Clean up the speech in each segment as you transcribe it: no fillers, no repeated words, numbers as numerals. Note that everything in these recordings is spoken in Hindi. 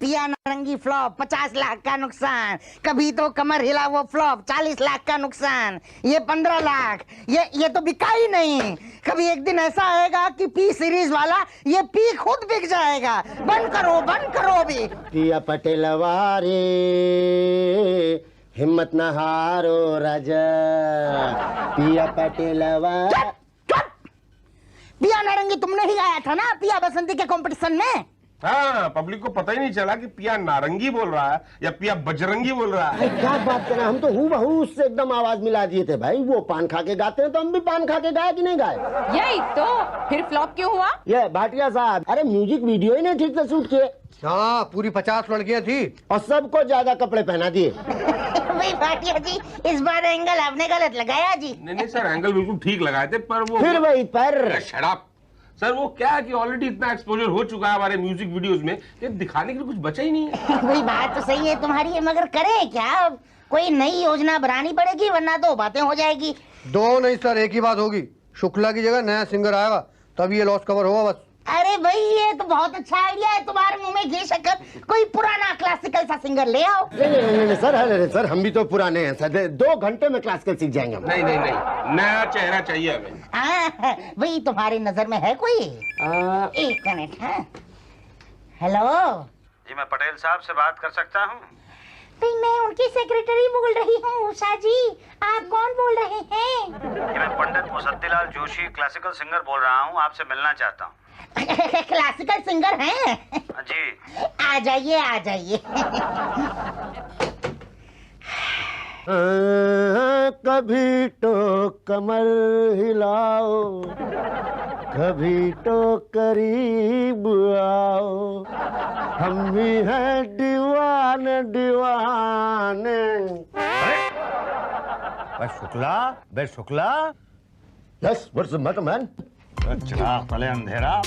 पिया नारंगी फ्लॉप 50 लाख का नुकसान, कभी तो कमर हिला वो फ्लॉप 40 लाख का नुकसान, ये 15 लाख, ये तो बिका ही नहीं। कभी एक दिन ऐसा आएगा कि पी सीरीज वाला ये पी खुद बिक जाएगा। बंद करो अभी। पिया पटेल वारे हिम्मत न हारो राजा, पिया पटेल वारे। पिया नारंगी तुमने ही गाया था ना पिया बसंती के कंपटीशन में? हाँ, पब्लिक को पता ही नहीं चला कि पिया नारंगी बोल रहा है या पिया बजरंगी बोल रहा है। क्या बात कर रहे हैं, हम तो हूबहू उससे एकदम आवाज मिला दिए थे भाई। वो पान खा के गाते हैं तो हम भी पान खा के गाए कि नहीं गाए? यही तो, फिर फ्लॉप क्यों हुआ? ये भाटिया साहब, अरे म्यूजिक वीडियो ही नहीं ठीक से शूट किए। हाँ, पूरी 50 लड़कियां थी और सबको ज्यादा कपड़े पहना दिए। भाई भाटिया जी, इस बार एंगल आपने गलत लगाया जी। नहीं सर, एंगल बिल्कुल ठीक लगाए थे, पर वो फिर वही पर शराब सर, वो क्या है कि ऑलरेडी इतना एक्सपोजर हो चुका है हमारे म्यूजिक वीडियोस में कि दिखाने के लिए कुछ बचा ही नहीं है। वही बात तो सही है तुम्हारी, मगर करें क्या? कोई नई योजना बनानी पड़ेगी, वरना दो बातें हो जाएगी। दो नहीं सर, एक ही बात होगी। शुक्ला की जगह नया सिंगर आएगा, तब ये लॉस कवर होगा बस। अरे भाई, ये तो बहुत अच्छा आइडिया है। तुम्हारे मुंह में घी शक्कर, कोई पुराना क्लासिकल सा सिंगर ले आओ। नहीं सर, अरे सर हम भी तो पुराने हैं सर, 2 घंटे में क्लासिकल सीख जाएंगे हम। नहीं, नया चेहरा चाहिए हमें। भाई तुम्हारी नजर में है कोई? एक मिनट। है हेलो जी, मैं पटेल साहब से बात कर सकता हूँ? भाई मैं उनकी सेक्रेटरी बोल रही हूँ। उषा जी, आप कौन बोल रहे हैं? जी, मैं पंडित मुसद्दीलाल जोशी क्लासिकल सिंगर बोल रहा हूँ, आपसे मिलना चाहता हूँ। क्लासिकल सिंगर हैं? जी। आ जाइए। कभी तो कमर हिलाओ, कभी तो करीब आओ, हम भी हैं दीवाने। बे शुक्ला 10 वर्ष मत मैन। चिराग तले अंधेरा,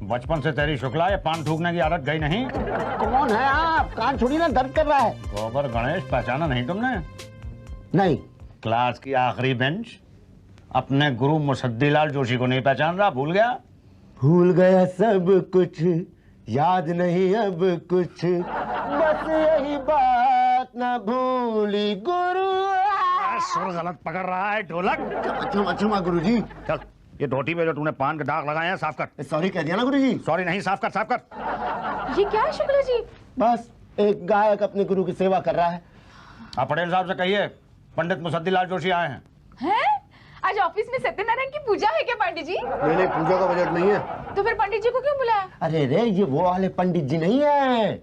बचपन से तेरी शुक्ला ये पान थूकने की आदत गई नहीं? कौन है आप? कान छोड़ी ना, दर्द कर रहा है। गोबर गणेश पहचाना नहीं तुमने? नहीं। क्लास की आखिरी बेंच, अपने गुरु मुसद्दीलाल जोशी को नहीं पहचान रहा? भूल गया? भूल गया सब कुछ, याद नहीं अब कुछ, बस यही बात न भूली गुरु। सुर गलत पकड़ रहा है ढोलक। क्षमा गुरुजी। चल, ये धोती पे जो तूने पान के दाग लगाए हैं साफ कर। सॉरी कह दिया ना गुरुजी। सॉरी नहीं, साफ कर। ये क्या है शुक्ला जी? बस एक गायक अपने गुरु की सेवा कर रहा है। आप पटेल साहब से कहिए पंडित मुसद्दीलाल जोशी आए हैं। हैं? आज ऑफिस में सत्यनारायण की पूजा है क्या पंडित जी? नहीं, पूजा का बजट नहीं है। तो फिर पंडित जी को क्यों बुलाया? अरे रे, ये वो वाले पंडित जी नहीं है।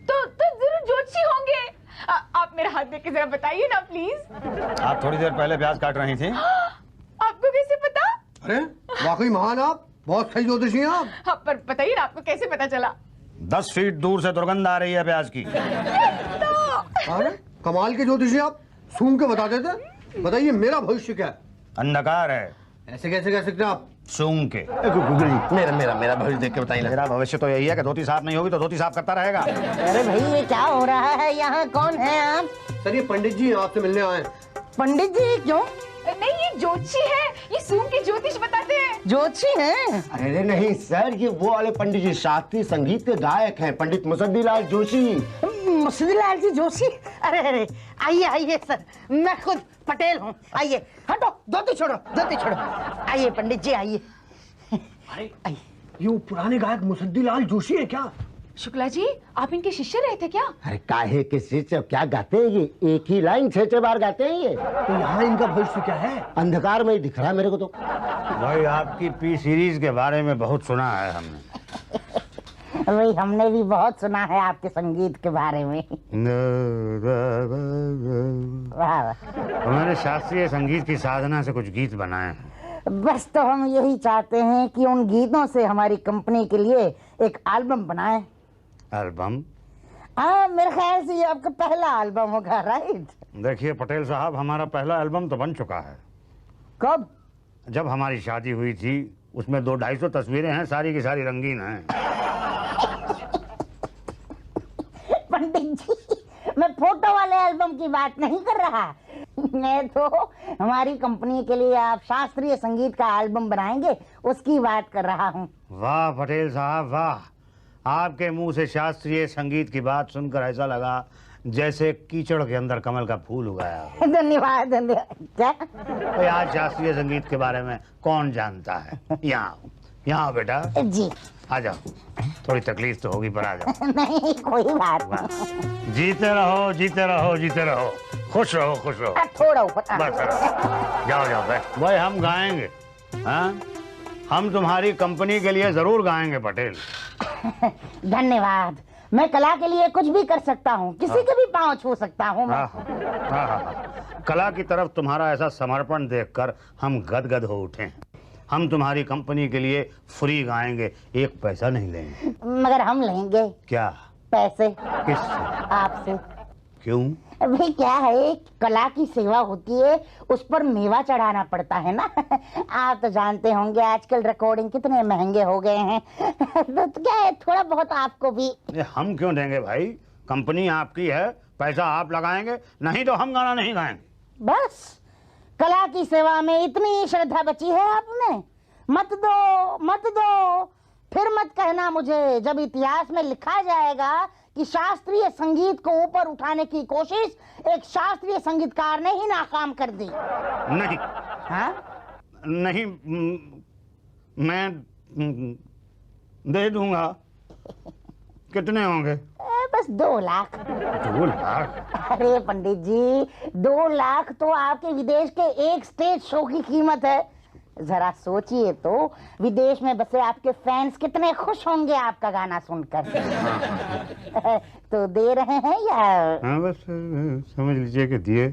तो जरूर जोशी होंगे। आप मेरा हाथ देख के जरा बताइए ना प्लीज। आप थोड़ी देर पहले प्याज काट रही थी। आपको कैसे पता? अरे वाकई महान आप, बहुत सही ज्योतिषी हैं आप। हाँ, पर बताइए ना आपको कैसे पता चला? 10 फीट दूर से दुर्गंध आ रही है प्याज की। अरे कमाल के ज्योतिषी आप, सूंघ के बता देते। बताइए मेरा भविष्य क्या है? अंधकार है। ऐसे कैसे कह सकते हैं आप? सूंघ के। मेरा भविष्य देख के बताइए। मेरा भविष्य तो यही है कि धोती साफ नहीं होगी तो धोती साफ करता रहेगा। अरे भाई, ये क्या हो रहा है यहाँ? कौन है आप? सर ये पंडित जी आपसे मिलने आए। पंडित जी? क्यों? नहीं, ये जोशी है, ये सूंघ के ज्योतिष बताते हैं। जोशी हैं? अरे नहीं सर, ये वो वाले पंडित जी शास्त्रीय संगीत के गायक हैं, पंडित मुसद्दीलाल जोशी। मुसद्दीलाल जी जोशी? अरे आइए सर, मैं खुद पटेल हूँ। आइए, हटो, धोती छोड़ो। आइए पंडित जी, आइए। ये वो पुराने गायक मुसद्दीलाल जोशी है क्या? शुक्ला जी, आप इनके शिष्य रहे थे क्या? अरे काहे के शिष्य, क्या गाते हैं ये? एक ही लाइन 6 बार गाते हैं ये। तो यहाँ इनका भविष्य क्या है? अंधकार में ही दिख रहा है मेरे को तो। भाई आपकी पी सीरीज के बारे में बहुत सुना है हमने। भाई हमने भी बहुत सुना है आपके संगीत के बारे में। वाह। हमारे शास्त्रीय संगीत की साधना से कुछ गीत बनाए हैं। बस तो हम यही चाहते हैं कि उन गीतों से हमारी कंपनी के लिए एक एल्बम बनाएं। एल्बम? हाँ, मेरे ख्याल से ये आपका पहला एल्बम होगा, राइट? देखिए पटेल साहब, हमारा पहला एल्बम तो बन चुका है। कब? जब हमारी शादी हुई थी, उसमें 200-250 तस्वीरें हैं, सारी की सारी रंगीन हैं। पंडित जी, मैं फोटो वाले एल्बम की बात नहीं कर रहा। मैं तो हमारी कंपनी के लिए आप शास्त्रीय संगीत का एल्बम बनाएंगे, उसकी बात कर रहा हूँ। वाह पटेल साहब वाह, आपके मुंह से शास्त्रीय संगीत की बात सुनकर ऐसा लगा जैसे कीचड़ के अंदर कमल का फूल उगाया हो। धन्यवाद धन्यवाद। क्या? भाई आज शास्त्रीय संगीत के बारे में कौन जानता है? यहाँ बेटा जी। आ जाओ, थोड़ी तकलीफ तो होगी पर आ जाओ। नहीं कोई बात नहीं। जीते रहो जीते रहो जीते रहो, खुश रहो खुश रहो। थोड़ा ऊपर। बस जाओ जाओ भाई, हम गाएंगे। हाँ, हम तुम्हारी कंपनी के लिए जरूर गाएंगे पटेल। धन्यवाद। मैं कला के लिए कुछ भी कर सकता हूँ, किसी के भी पाँव छू सकता हूँ मैं। हाँ। कला की तरफ तुम्हारा ऐसा समर्पण देखकर हम गदगद हो उठे हैं। हम तुम्हारी कंपनी के लिए फ्री गाएंगे, एक पैसा नहीं लेंगे। मगर हम लेंगे। क्या? पैसे। किससे? आपसे। क्यों? भाई क्या है, कला की सेवा होती है, उस पर मेवा चढ़ाना पड़ता है ना। आप तो जानते होंगे आजकल रिकॉर्डिंग कितने महंगे हो गए हैं। तो क्या है, थोड़ा बहुत आपको भी। हम क्यों देंगे भाई, कंपनी आपकी है, पैसा आप लगाएंगे, नहीं तो हम गाना नहीं गाएंगे। बस कला की सेवा में इतनी श्रद्धा बची है आप में? मत दो, फिर मत कहना मुझे जब इतिहास में लिखा जाएगा कि शास्त्रीय संगीत को ऊपर उठाने की कोशिश एक शास्त्रीय संगीतकार ने ही नाकाम कर दी। नहीं। हाँ? नहीं, मैं दे दूंगा। कितने होंगे? बस 2 लाख। 2 लाख? अरे पंडित जी, 2 लाख तो आपके विदेश के एक स्टेज शो की कीमत है। जरा सोचिए तो, विदेश में बसे आपके फैंस कितने खुश होंगे आपका गाना सुनकर। तो दे रहे हैं या? हाँ बस समझ लीजिए कि दिए।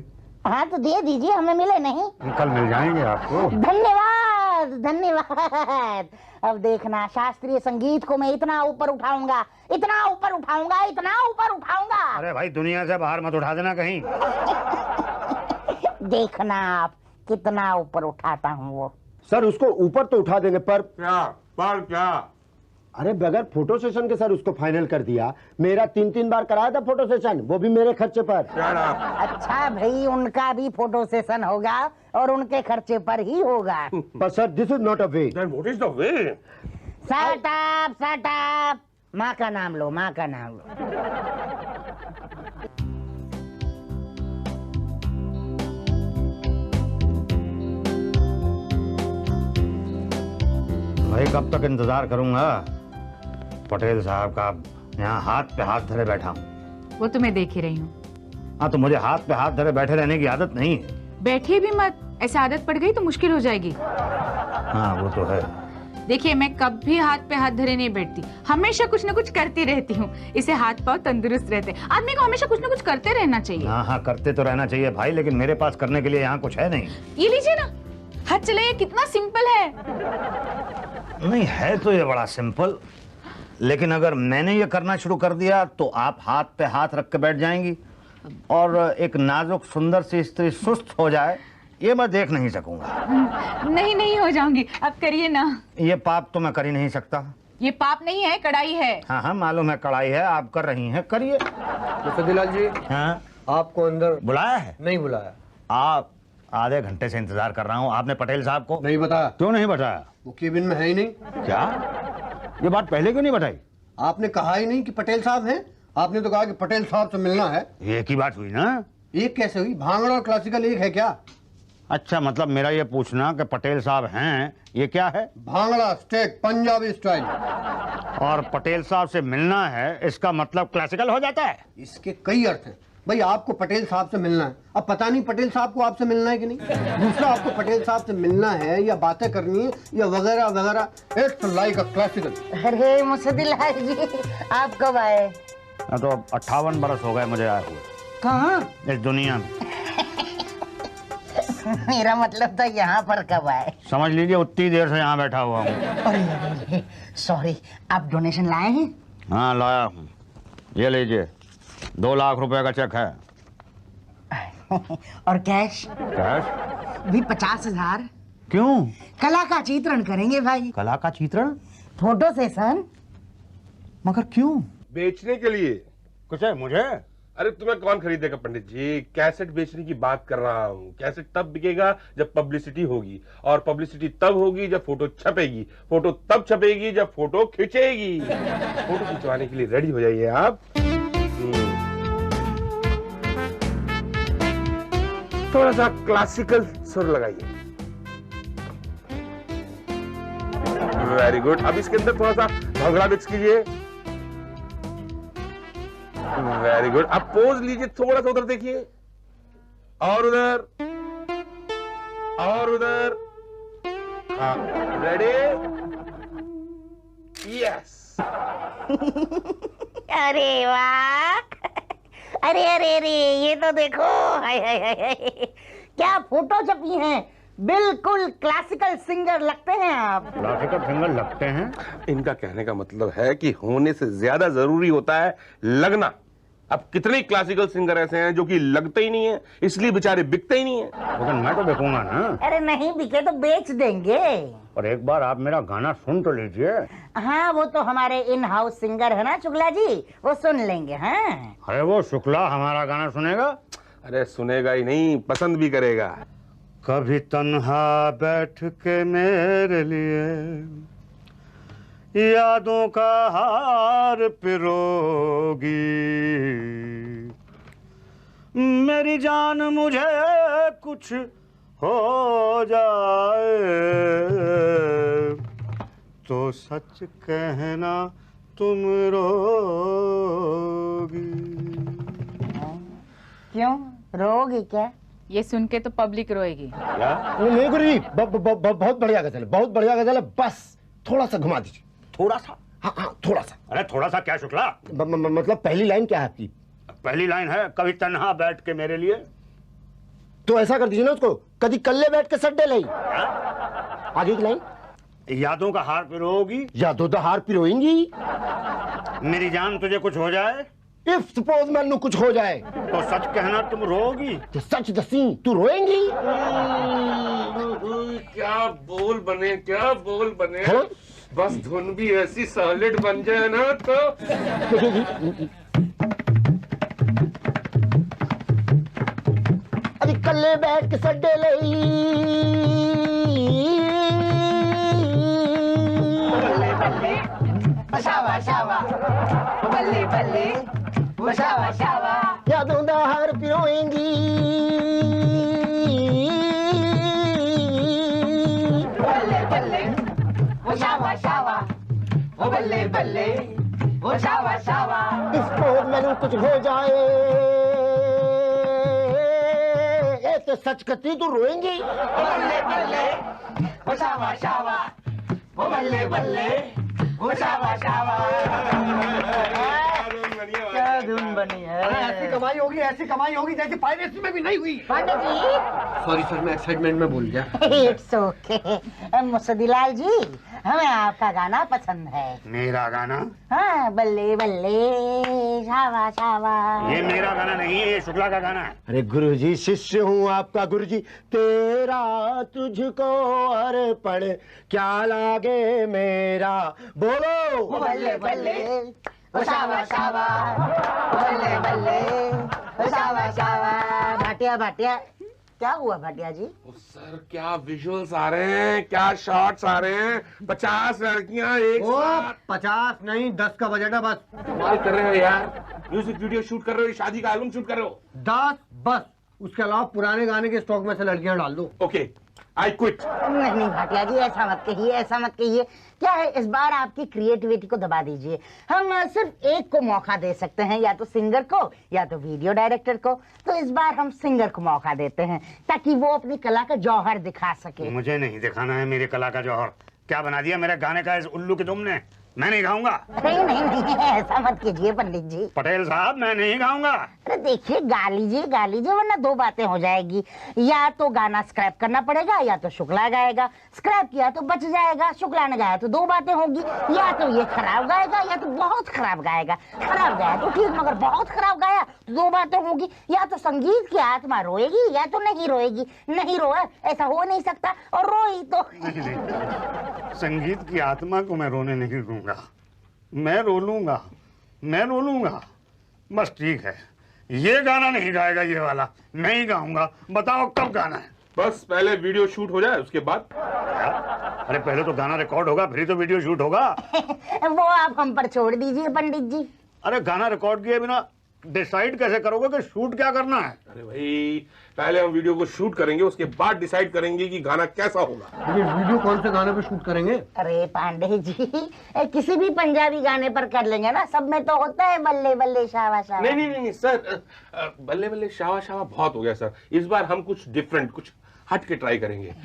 हाँ तो दे दीजिए, हमें मिले नहीं। कल मिल जाएंगे आपको। धन्यवाद धन्यवाद। अब देखना, शास्त्रीय संगीत को मैं इतना ऊपर उठाऊंगा, इतना ऊपर उठाऊंगा, इतना ऊपर उठाऊंगा। अरे भाई दुनिया से बाहर मत उठा देना कहीं। देखना आप कितना ऊपर उठाता हूँ वो। सर उसको ऊपर तो उठा देंगे पर क्या? अरे बगैर फोटो सेशन के सर उसको फाइनल कर दिया। मेरा 3 बार कराया था फोटो सेशन, वो भी मेरे खर्चे पर। अच्छा भाई, उनका भी फोटो सेशन होगा और उनके खर्चे पर ही होगा। पर sir this is not a way. What is the way? Shut up. माँ का नाम लो, माँ का नाम लो। भाई कब तक इंतजार करूंगा? पटेल साहब का यहाँ हाथ पे हाथ धरे बैठा हूँ। वो तो मैं देख ही रही हूँ। हाँ तो मुझे हाथ पे हाथ धरे बैठे रहने की आदत नहीं है। बैठिए भी मत, ऐसे आदत पड़ गई तो मुश्किल हो जाएगी। हाँ वो तो है। देखिए मैं कभी हाथ पे हाथ धरे नहीं बैठती, हमेशा कुछ न कुछ करती रहती हूँ। इससे हाथ पाँव तंदुरुस्त रहते हैं। आदमी को हमेशा कुछ न कुछ करते रहना चाहिए। हाँ करते तो रहना चाहिए भाई, लेकिन मेरे पास करने के लिए यहाँ कुछ है नहीं। ये लीजिए ना, हाथ चलाइए, कितना सिंपल है। नहीं है तो ये बड़ा सिंपल, लेकिन अगर मैंने ये करना शुरू कर दिया तो आप हाथ पे हाथ रख के बैठ जाएंगी और एक नाजुक सुंदर सी स्त्री सुस्त हो जाए, ये मैं देख नहीं सकूंगा। नहीं हो जाऊंगी, आप करिए ना। ये पाप तो मैं कर ही नहीं सकता। ये पाप नहीं है, कड़ाई है। हाँ मालूम है कड़ाई है, आप कर रही हैं, करिए। मुसद्दिलाल जी, हाँ आपको अंदर बुलाया है? नहीं बुलाया। आप आधे घंटे से इंतजार कर रहा हूँ। आपने पटेल साहब को नहीं बताया? क्यों नहीं बताया? वो केबिन में है ही नहीं। क्या? ये बात पहले क्यों नहीं बताई? आपने कहा ही नहीं कि पटेल साहब हैं। आपने तो कहा कि पटेल साहब से मिलना है। एक ही बात हुई ना? एक कैसे हुई? भांगड़ा और क्लासिकल एक है क्या? अच्छा, मतलब मेरा ये पूछना कि पटेल साहब हैं, ये क्या है? Bhangra stake Punjabi style. और पटेल साहब से मिलना है, इसका मतलब क्लासिकल हो जाता है? इसके कई अर्थ हैं। भाई आपको पटेल साहब से मिलना है, अब पता नहीं पटेल साहब को आपसे मिलना है कि नहीं। दूसरा, आपको पटेल साहब से मिलना है या बातें करनी है या वगैरह वगैरह। It's like a classical. अरे मुसद्दिलाल जी, आप कब आए? तो 58 बरस हो गए मुझे आए हुए। कहाँ? इस दुनिया में। मेरा मतलब था यहाँ पर कब आए? समझ लीजिए उतनी देर से यहाँ बैठा हुआ हूँ। अरे सॉरी, आप डोनेशन लाए हैं? हाँ लाया हूँ, ये लीजिए 2 लाख रुपए का चेक है। और कैश? कैश भी 50,000। क्यों? कला का चित्रण करेंगे भाई। कला का चित्रण? Photo session. मगर क्यों? बेचने के लिए। कुछ है मुझे? अरे तुम्हें कौन खरीदेगा पंडित जी? कैसेट बेचने की बात कर रहा हूँ। कैसेट तब बिकेगा जब पब्लिसिटी होगी, और पब्लिसिटी तब होगी जब फोटो छपेगी, फोटो तब छपेगी जब फोटो खिंचेगी। फोटो खिंचवाने के लिए रेडी हो जाइए आप। थोड़ा सा क्लासिकल सुर लगाइए। Very good. अब इसके अंदर थोड़ा सा भंगड़ा मिक्स कीजिए। Very good. अब पोज लीजिए, थोड़ा सा उधर देखिए, और उधर, और उधर। हाँ, रेडी? यस। अरे वाह, अरे अरे अरे, ये तो देखो, हाय हाय हाय हाय, क्या फोटो छपी हैं। बिल्कुल क्लासिकल सिंगर लगते हैं आप। क्लासिकल सिंगर लगते हैं? इनका कहने का मतलब है कि होने से ज्यादा जरूरी होता है लगना। अब कितने क्लासिकल सिंगर ऐसे हैं जो कि लगते ही नहीं है, इसलिए बेचारे बिकते ही नहीं है। लेकिन मैं तो देखूंगा ना। अरे नहीं बिके तो बेच देंगे। और एक बार आप मेरा गाना सुन तो लीजिए। हाँ, वो तो हमारे इन हाउस सिंगर है ना शुक्ला जी, वो सुन लेंगे। हाँ, अरे वो शुक्ला हमारा गाना सुनेगा? अरे सुनेगा ही नहीं, पसंद भी करेगा। कभी तन्हा बैठ के मेरे लिए यादों का हार पिरोगी, मेरी जान मुझे कुछ हो जाए तो सच कहना तुम रोगी। क्यों रोगी क्या? ये सुन के तो पब्लिक रोएगी। नहीं गुरुजी, बहुत बढ़िया गजल है, बहुत बढ़िया गजल है। बस थोड़ा सा घुमा दीजिए। थोड़ा सा? हाँ हाँ, थोड़ा सा। अरे थोड़ा सा क्या शुक्ला? मतलब पहली लाइन क्या है आपकी? पहली लाइन है कभी तन्हा बैठ के मेरे लिए। तो ऐसा कर दीजिए ना उसको, कभी कल्ले बैठ के सड्डे लाई। आगे की लाइन? यादों का हार पिरोगी, यादों दा हार पिरोएंगी, मेरी जान तुझे कुछ हो जाए इफ सपोज मैनू कुछ हो जाए तो सच कहना तुम रोगी। तो सच दसी तू रोएंगी। क्या बोल बने, क्या बोल बने। है? बस धुन भी ऐसी सॉलिड बन जाए ना तो। अभी कल्ले बैठ के सड्डे लई, शावा शावा, बल्ले बल्ले, शावा शावा, यादों दा हार पिरोएंगी, बल्ले बल्ले, शावा शावा, बल्ले बल्ले, शावा शावा। इसको मैनू कुछ हो जाए ए तो सच कती तू रोएंगी। बल्ले बल्ले, शावा शावा, बल्ले बल्ले, शावा शावा। क्या धुन बनी है। ऐसी कमाई होगी, ऐसी कमाई होगी जैसे पायरेसी में भी नहीं हुई। पांडे जी, सॉरी सर, मैं एक्साइटमेंट में बोल गया। It's okay. मुसद्दिलाल जी, हमें आपका गाना पसंद है। मेरा गाना? हाँ, बल्ले बल्ले, शावा शावा। ये मेरा गाना नहीं है, ये शुक्ला का गाना है। अरे गुरुजी, शिष्य हूँ आपका गुरुजी, तेरा तुझको अर्पण क्या लागे मेरा, बोलो। बल्ले बल्ले, शावा शावा, बल्ले बल्ले, शावा शावा। भाटिया भाटिया, क्या हुआ भाटिया जी? सर क्या विजुअल्स आ रहे हैं, क्या शॉट्स आ रहे हैं। 50 लड़कियां एक ओ साथ। 50 नहीं, 10 का बजट है बस। कमाल कर रहे हो यार। म्यूजिक वीडियो शूट कर रहे हो, शादी का एल्बम शूट कर रहे हो। 10 बस, उसके अलावा पुराने गाने के स्टॉक में से लड़कियां डाल दो। Okay, I quit. नहीं नहीं भाटिया जी, ऐसा मत कहिए, ऐसा मत कहिए। क्या है, इस बार आपकी क्रिएटिविटी को दबा दीजिए। हम सिर्फ एक को मौका दे सकते हैं, या तो सिंगर को या तो वीडियो डायरेक्टर को। तो इस बार हम सिंगर को मौका देते हैं ताकि वो अपनी कला का जौहर दिखा सके। मुझे नहीं दिखाना है मेरी कला का जौहर। क्या बना दिया मेरे गाने का इस उल्लू के तुमने? मैं नहीं गाऊंगा। नहीं नहीं नहीं, ऐसा मत कीजिए पंडित जी। पटेल साहब, मैं नहीं गाऊंगा। अरे देखिए, गा लीजिए वरना दो बातें हो जाएगी। या तो गाना स्क्रैप करना पड़ेगा, या तो शुक्ला गाएगा। स्क्रैप किया तो बच जाएगा, शुक्ला ने गाया तो दो बातें होगी। या तो ये खराब गाएगा या तो बहुत खराब गाएगा। खराब गाया तो ठीक, मगर बहुत खराब गाया तो दो बातें होगी। या तो संगीत की आत्मा रोएगी या तो नहीं रोएगी। नहीं रोए ऐसा हो नहीं सकता, और रोई तो नहीं, संगीत की आत्मा को मैं रोने नहीं दूंगा। मैं रो लूंगा, मैं रो लूंगा। बस ठीक है, ये गाना नहीं गाएगा, ये वाला मैं ही गाऊंगा। बताओ कब गाना है? बस पहले वीडियो शूट हो जाए उसके बाद। अरे पहले तो गाना रिकॉर्ड होगा, फिर ही तो वीडियो शूट होगा। वो आप हम पर छोड़ दीजिए पंडित जी। अरे गाना रिकॉर्ड किए बिना डिसाइड कैसे करोगे कि शूट क्या करना है? अरे भाई पहले हम वीडियो को शूट करेंगे, उसके बाद डिसाइड करेंगे कि गाना कैसा होगा। ये वीडियो कौन से गाने पे शूट करेंगे? अरे पांडे जी, किसी भी पंजाबी गाने पर कर लेंगे ना, सब में तो होता है बल्ले बल्ले शावा शावा। नहीं सर, बल्ले बल्ले शावा शावा बहुत हो गया सर। इस बार हम कुछ डिफरेंट, कुछ हट के ट्राई करेंगे।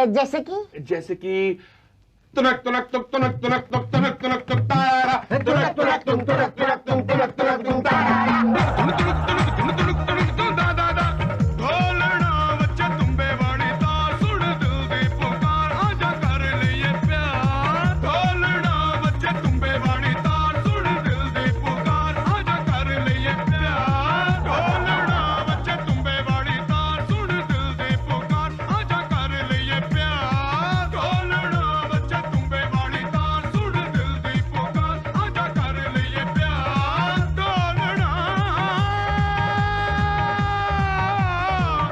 जैसे कि तुनक तुनक तुक तुनक तुनक तुक तुनक तुनक तुक तारा, तुनक तुनक तुक तुनक तुनक तुक तुनक तुनक तुक तारा, तुनक तुनक तुनक तुनक तुनक तुनक तुक दा दा दा। ढोलना बच्चे तुम्बे वाली तार, सुन दिल दी पुकार, आजा कर ले ये प्यार। ढोलना बच्चे तुम्बे वाली तार, सुन दिल दी पुकार, आजा कर ले ये प्यार। ढोलना बच्चे तुम्बे वाली तार, सुन दिल दी पुकार, आजा कर ले ये प्यार। ढोलना बच्चे तुम्बे वाली तार, सुन दिल दी पुकार, आजा कर ले ये प्यार। ढोलना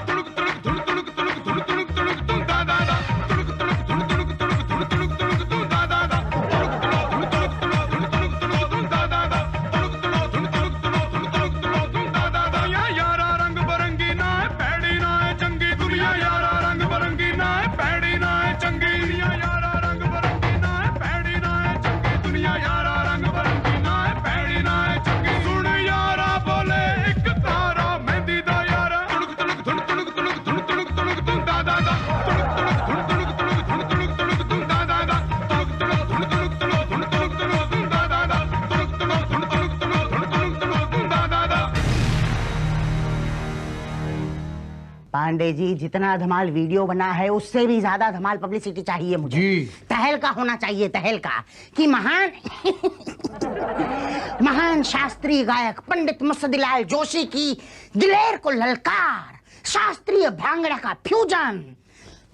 तुड़क तुड़क तुड़क तुड़क तुड़क तुड़क तुड़क तुड़क तुम दा दा दा, तुड़क तुड़क तुड़क तुड़क तुड़क तुड़क तुड़क तुड़क तुम दा दा दा, तुड़क तुड़क तुड़क तुड़क तुड़क तुड़क तुड़क तुम दा दा दा, तुड़क तुड़क तुड़क तुड़क तुड़क तुड़क तुड़क तुम दा दा दा। या यारा रंग बरंगी ना है पैड़ी ना है चंगी दुनिया, यारा रंग बरंगी ना है पैड़ी ना है चंगी दुनिया, यारा रंग बरंगी ना है पैड़ी ना है चंगी दुनिया, यारा रंग बरंगी ना है पैड़ी ना है चंगी। सुन यारा बोले एक तारा मेहंदी दा यारा, तुड़क तुड़क तुड़क तुड़क तुड़क तुड़क तुड़क तुड़क तुम दा दा दा, तुड़क तुड़क तुड़क तुड़क तुड़क तुड़क तुड़क तुड़क तुम दा दा दा, तुड़क तुड़क तुड़क तुड़क तुड़क तुड़क तुड़क तुड़क तुम दा दा दा, तुड़क तुड़क तुड़क तुड़क तुड़क तुड़क तुड़क तुड़क तुम दा दा दा। पांडे जी, जितना धमाल वीडियो बना है उससे भी ज्यादा धमाल पब्लिसिटी चाहिए मुझे जी। तहलका होना चाहिए, तहलका कि महान महान शास्त्रीय गायक पंडित मुसद्दीलाल जोशी की दिलेर को ललकार, शास्त्रीय भांगड़ा का फ्यूजन।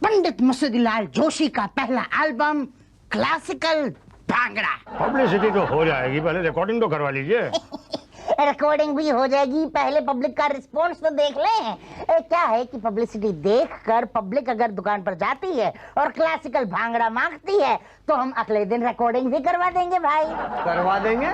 पंडित मुसद्दीलाल जोशी का पहला एल्बम क्लासिकल भांगड़ा। पब्लिसिटी तो हो जाएगी, पहले रिकॉर्डिंग तो करवा लीजिए। रिकॉर्डिंग भी हो जाएगी, पहले पब्लिक का रिस्पॉन्स तो देख लें। क्या है कि पब्लिसिटी देखकर पब्लिक अगर दुकान पर जाती है और क्लासिकल भांगड़ा मांगती है तो हम अगले दिन रिकॉर्डिंग भी करवा देंगे भाई। करवा देंगे?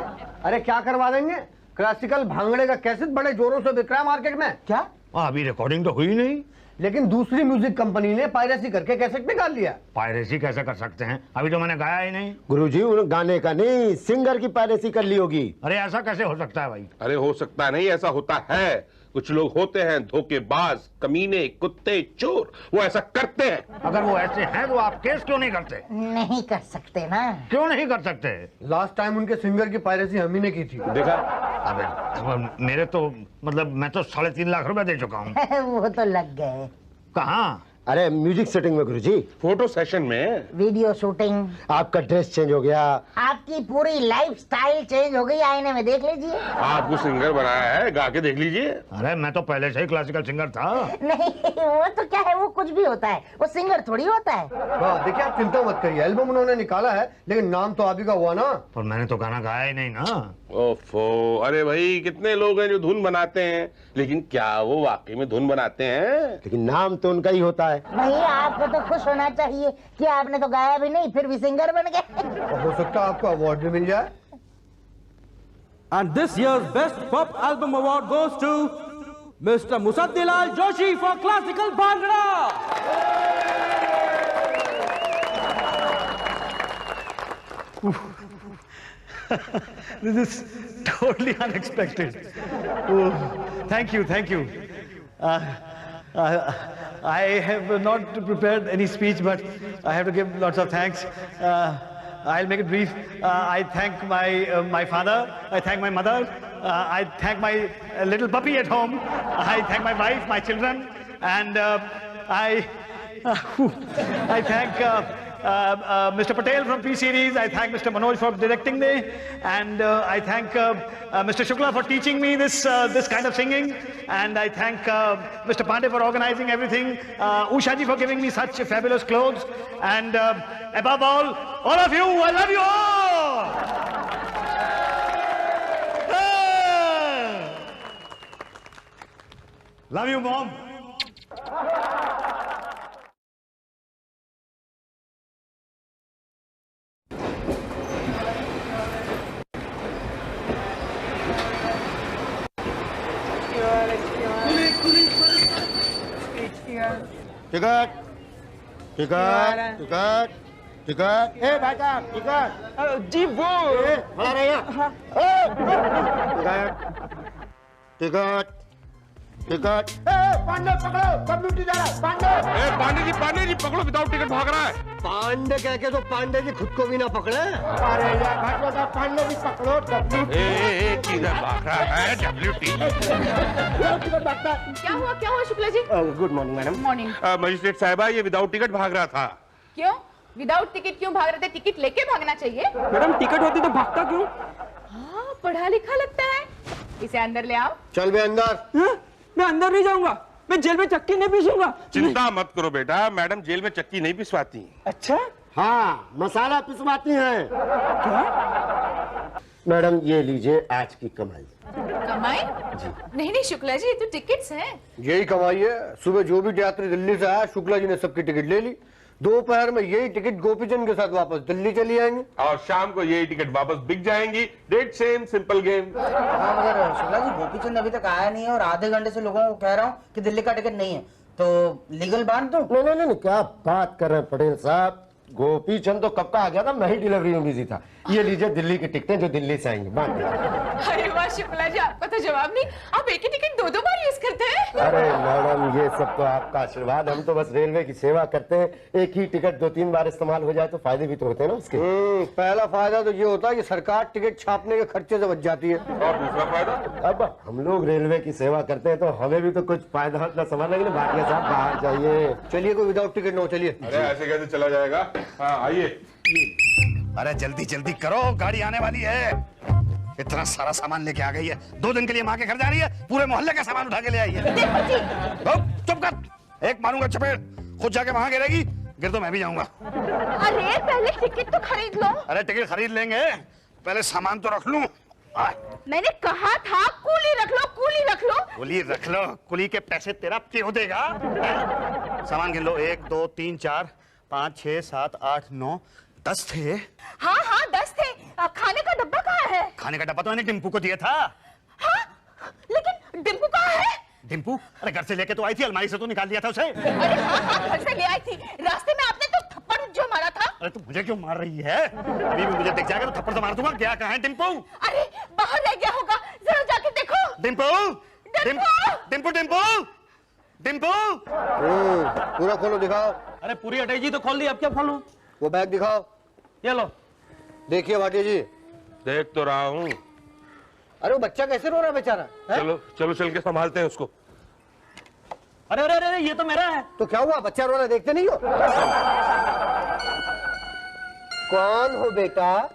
अरे क्या करवा देंगे? क्लासिकल भांगड़े का कैसेट बड़े जोरों से बिक रहा है मार्केट में। क्या? अभी रिकॉर्डिंग तो हुई नहीं। लेकिन दूसरी म्यूजिक कंपनी ने पायरेसी करके कैसेट निकाल लिया। पायरेसी कैसे कर सकते हैं? अभी तो मैंने गाया ही नहीं। गुरुजी, उन गाने का नहीं, सिंगर की पायरेसी कर ली होगी। अरे ऐसा कैसे हो सकता है भाई? अरे हो सकता नहीं, ऐसा होता है। कुछ लोग होते हैं धोखेबाज, कमीने, कुत्ते, चोर, वो ऐसा करते हैं। अगर वो ऐसे हैं तो आप केस क्यों नहीं करते? नहीं कर सकते ना। क्यों नहीं कर सकते? लास्ट टाइम उनके सिंगर की पायरेसी हम ही ने की थी। देखा? अबे मेरे तो मतलब मैं तो 3.5 लाख रुपए दे चुका हूँ। वो तो लग गए। कहाँ? अरे म्यूजिक सेटिंग में गुरुजी, फोटो सेशन में, वीडियो शूटिंग, आपका ड्रेस चेंज हो गया, आपकी पूरी लाइफ स्टाइल चेंज हो गई, आईने में देख लीजिए। आपको सिंगर बनाया है, गा के देख लीजिए। अरे मैं तो पहले से ही क्लासिकल सिंगर था। नहीं, वो तो क्या है, वो कुछ भी होता है, वो सिंगर थोड़ी होता है। हाँ, देखिए आप चिंता मत करिए, एल्बम उन्होंने निकाला है लेकिन नाम तो आप ही का हुआ ना। पर मैंने तो गाना गाया ही नहीं ना। ओफो, अरे भाई कितने लोग हैं जो धुन बनाते हैं, लेकिन क्या वो वाकई में धुन बनाते हैं? लेकिन नाम तो उनका ही होता है। भैया आपको तो खुश होना चाहिए कि आपने तो गाया भी नहीं, फिर भी सिंगर बन गए। हो सकता है आपको अवार्ड भी मिल जाए। And this year's Best Pop Album Award goes to Mr. Musaddilal Joshi for Classical Bhangra. This is totally unexpected. Oh, thank you, thank you. I have not prepared any speech, but I have to give lots of thanks. I'll make it brief. I thank my father. I thank my mother. I thank my little puppy at home. I thank my wife, my children, and I thank Mr. Patel from P-Series. I thank Mr. Manoj for directing me, and I thank Mr. Shukla for teaching me this kind of singing, and I thank Mr. Pandey for organizing everything, Usha ji for giving me such fabulous clothes, and above all of you, I love you all! Love you mom. Ticket ticket ticket ticket ए भाई साहब टिकट जी वो खड़ा रहिए टिकट टिकट टिकट पांडे पकड़ो कम्युनिटी जा रहा है पांडे पांडे जी पकड़ो, विदाउट टिकट भाग रहा है। पांडे कह के तो पांडे जी खुद को भी ना पकड़े। अरे यार भाई साहब पांडे भी पकड़ो किधर भाग रहा है? WT। क्या हुआ Shukla ji? Good morning madam. Morning. Magistrate साहिबा, ये विदाउट टिकट भाग रहा था। क्यों विदाउट टिकट क्यों भाग रहे थे? टिकट लेके भागना चाहिए। मैडम टिकट होती तो भागता क्यों? हाँ पढ़ा लिखा लगता है। इसे अंदर ले आओ। चल बे अंदर। मैं अंदर नहीं जाऊंगा, मैं जेल में चक्की नहीं पीसूंगा। चिंता मत करो बेटा, मैडम जेल में चक्की नहीं पिसवाती। अच्छा हाँ मसाला पिसवाती हैं। मैडम ये लीजिए आज की कमाई। कमाई? नहीं शुक्ला जी, ये तो टिकट्स हैं। यही कमाई है। सुबह जो भी यात्री दिल्ली से आया शुक्ला जी ने सबकी टिकट ले ली। दोपहर में यही टिकट गोपीचंद के साथ वापस दिल्ली चली आएंगे और शाम को यही टिकट वापस बिक जाएंगी। Date same, simple game. हाँ मगर शुक्ला जी गोपीचंद अभी तक आया नहीं है और आधे घंटे से लोगों को कह रहा हूँ कि दिल्ली का टिकट नहीं है, तो लीगल बांध दो। नहीं क्या बात कर रहे हैं पटेल साहब, गोपीचंद तो कब का आ गया था, मैं ही डिलीवरी में बिजी था। ये लीजिए दिल्ली की टिकटें जो दिल्ली से आएंगी, बांट दीजिए। अरे वाह शुक्ला जी, आपका तो जवाब नहीं। आप एक ही टिकट दो बार यूज करते हैं। अरे मैडम ये सब तो आपका आशीर्वाद, हम तो बस रेलवे की सेवा करते हैं। एक ही टिकट 2-3 बार इस्तेमाल हो जाए तो फायदे भी तो होते हैं ना उसके। पहला फायदा तो ये होता है कि सरकार टिकट छापने के खर्चे से बच जाती है। और दूसरा फायदा, अब हम लोग रेलवे की सेवा करते हैं तो हमें भी तो कुछ फायदा अपना समझ लगे। भाटिया साहब बाहर जाइए। चलिए कोई विदाउट टिकट ना हो, चलिए। अरे ऐसे कैसे चला जाएगा? हाँ आइए। अरे जल्दी जल्दी करो, गाड़ी आने वाली है। इतना सारा सामान लेके आ गई है, 2 दिन के लिए माँ के घर जा रही है, पूरे मोहल्ले का सामान उठा के ले आई है। चुप कर, एक मारूंगा चपेट, खुद जाके वहां गिरेगी, गिर तो मैं भी जाऊंगा। अरे पहले टिकट तो खरीद लो। अरे टिकट खरीद लेंगे, पहले सामान तो रख लूं। मैंने कहा था कुली रख लो, कुली रख लो। कुली रख लो, कुली के पैसे तेरा क्यों देगा? सामान गिन लो, 1 2 3 4 5 6 7 8 9 10 थे। हाँ 10 थे। खाने का डब्बा कहाँ है? खाने का डब्बा तो मैंने डिम्पू को दिया था। हाँ लेकिन डिम्पू कहाँ है? डिम्पू? अरे घर से लेके तो आई थी, अलमारी से तो निकाल दिया था उसे। अरे हाँ घर से ले आई थी, रास्ते में आपने तो थप्पड़ जो मारा था। अरे तू मुझे क्यों मार रही है? अभी भी मुझे दिख जाएगा तो थप्पड़ तो मार दूंगा। क्या कहाँ है डिम्पू? अरे बाहर रह गया होगा, जरा जाके देखो। डिम्पू डिम्पू डिम्पू डिम्पू पूरा खोलो, दिखाओ। अरे पूरी हटाई जी तो खोल दी, अब क्या खोलूं? वो बैग दिखाओ। ये लो। देखिए भाटिया जी। देख तो रहा हूँ। अरे वो बच्चा कैसे रो रहा है बेचारा? चलो चल के संभालते हैं उसको। अरे अरे अरे ये तो मेरा है। तो क्या हुआ, बच्चा रो रहा है, देखते नहीं हो? कौन हो बेटा?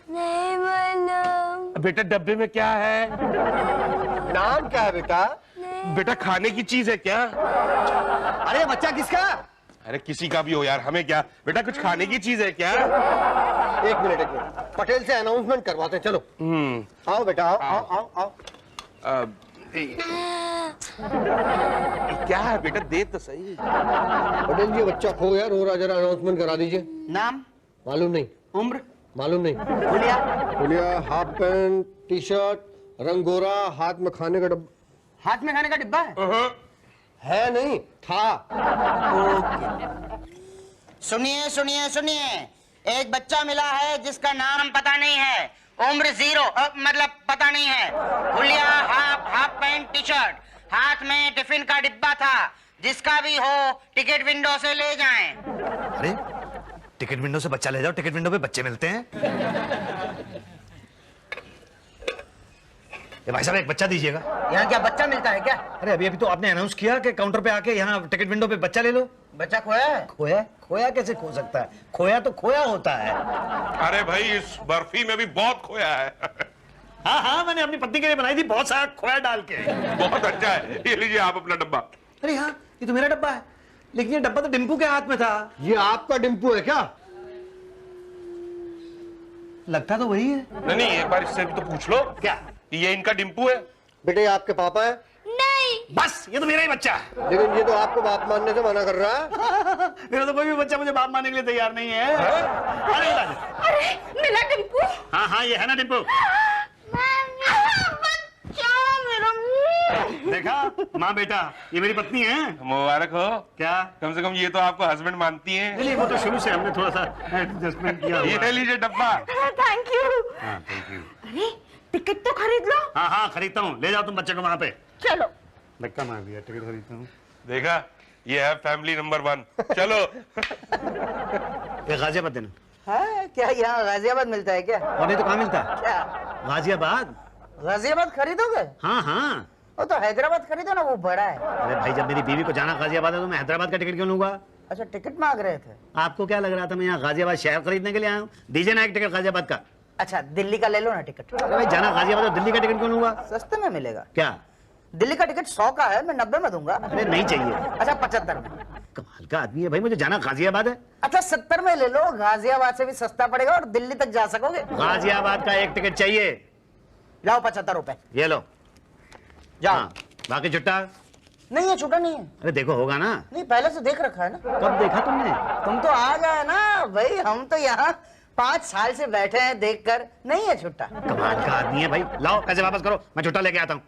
नहीं मालूम। बेटा डब्बे में क्या है? नाम क्या है बेटा? बेटा खाने की चीज है क्या? अरे ये बच्चा किसका? अरे किसी का भी हो यार, हमें क्या। बेटा कुछ खाने की चीज है क्या? एक मिनट पटेल से अनाउंसमेंट करवाते हैं, चलो। आओ बेटा, आओ आओ आओ आओ। क्या है बेटा, दे तो सही। पटेल जी बच्चा खो गया, रो रहा, जरा अनाउंसमेंट करा दीजिए। नाम? मालूम नहीं। उम्र? मालूम नहीं। हुलिया? हुलिया, हाफ पैंट, टी शर्ट, रंग गोरा, हाथ में खाने का डब्बा। हाथ में खाने का डिब्बा है नहीं था। सुनिए सुनिए सुनिए, एक बच्चा मिला है जिसका नाम पता नहीं है, उम्र 0 मतलब पता नहीं है, हुलिया, हाफ पैंट, टी शर्ट, हाथ में टिफिन का डिब्बा था। जिसका भी हो टिकट विंडो से ले जाएं। अरे टिकट विंडो से बच्चा ले जाओ, टिकट विंडो पे बच्चे मिलते हैं। ये भाई साहब एक बच्चा दीजिएगा। यहाँ क्या बच्चा मिलता है क्या? अरे अभी तो आपने अनाउंस किया कि काउंटर पे आके यहाँ टिकट विंडो पे बच्चा ले लो। बच्चा खोया है? खोया कैसे खो सकता है? खोया तो खोया होता है। अरे भाई इस बर्फी में भी बहुत खोया है। हाँ मैंने अपनी पत्नी के लिए बनाई थी, बहुत सारा खोया डाल के। बहुत अच्छा है, ये लीजिए आप अपना डब्बा। अरे हाँ ये तो मेरा डब्बा है, लेकिन ये डब्बा तो डिम्पू के हाथ में था। ये आपका डिम्पू है क्या? लगता तो वही है। नहीं एक बार इससे भी तो पूछ लो। क्या ये इनका डिम्पू है? बेटे आपके पापा है? नहीं। बस ये तो मेरा ही बच्चा है। लेकिन ये तो आपको बाप मानने से मना कर रहा है। मेरा तो कोई भी बच्चा मुझे बाप मानने के लिए तैयार नहीं है। अरे अरे मिला डिम्पू। हाँ हाँ ये है ना डिम्पू। देखा माँ बेटा ये मेरी पत्नी है। मुबारक हो। क्या कम से कम ये तो आपको हस्बैंड मानती हैं। नहीं वो तो शुरू से हमने थोड़ा सा एडजस्टमेंट किया हुआ ये है। लीजिए डब्बा। Thank you. हाँ थैंक यू। अरे टिकट तो खरीद लो। हाँ हाँ खरीदता हूँ, ले जाओ तुम बच्चे को वहाँ पे। चलो। धक्का मार दिया, टिकट खरीदता हूँ। देखा ये है फैमिली नंबर 1। चलो। ये गाजियाबाद देना। हाँ, क्या यहाँ गाजियाबाद मिलता है क्या? और नहीं तो कहाँ मिलता है? क्या गाजियाबाद। गाजियाबाद खरीदोगे? हाँ हाँ। वो तो हैदराबाद खरीदो ना, वो बड़ा है। अरे भाई जब मेरी बीवी को जाना गाजियाबाद है तो मैं हैदराबाद का टिकट क्यों लूंगा? अच्छा टिकट मांग रहे थे? आपको क्या लग रहा था मैं यहाँ गाजियाबाद शहर खरीदने के लिए आया हूँ? दीजिए ना एक टिकट गाजियाबाद का। अच्छा दिल्ली का ले लो ना टिकट। अरे भाई जाना गाजियाबाद, दिल्ली का टिकट क्यों लूंगा? सस्ते में मिलेगा। क्या? दिल्ली का टिकट 100 का है, मैं 90 में दूंगा। अरे नहीं चाहिए। अच्छा 75 में। कमाल का आदमी है भाई, मुझे जाना गाजियाबाद है। अच्छा 70 में ले लो, गाजियाबाद से भी सस्ता पड़ेगा और दिल्ली तक जा सकोगे। गाजियाबाद का एक टिकट चाहिए। लाओ 75 रुपए। ये लो जाओ। हाँ, बाकी छुट्टा नहीं है, छूटा नहीं है। अरे देखो होगा ना। नहीं पहले से देख रखा है ना। कब देखा तुमने? तुम तो आ गए ना भाई, हम तो यहाँ 5 साल से बैठे हैं देखकर। नहीं है छुट्टा। कमाल का आदमी है भाई। लाओ पैसे वापस करो, मैं छुट्टा लेके आता हूँ।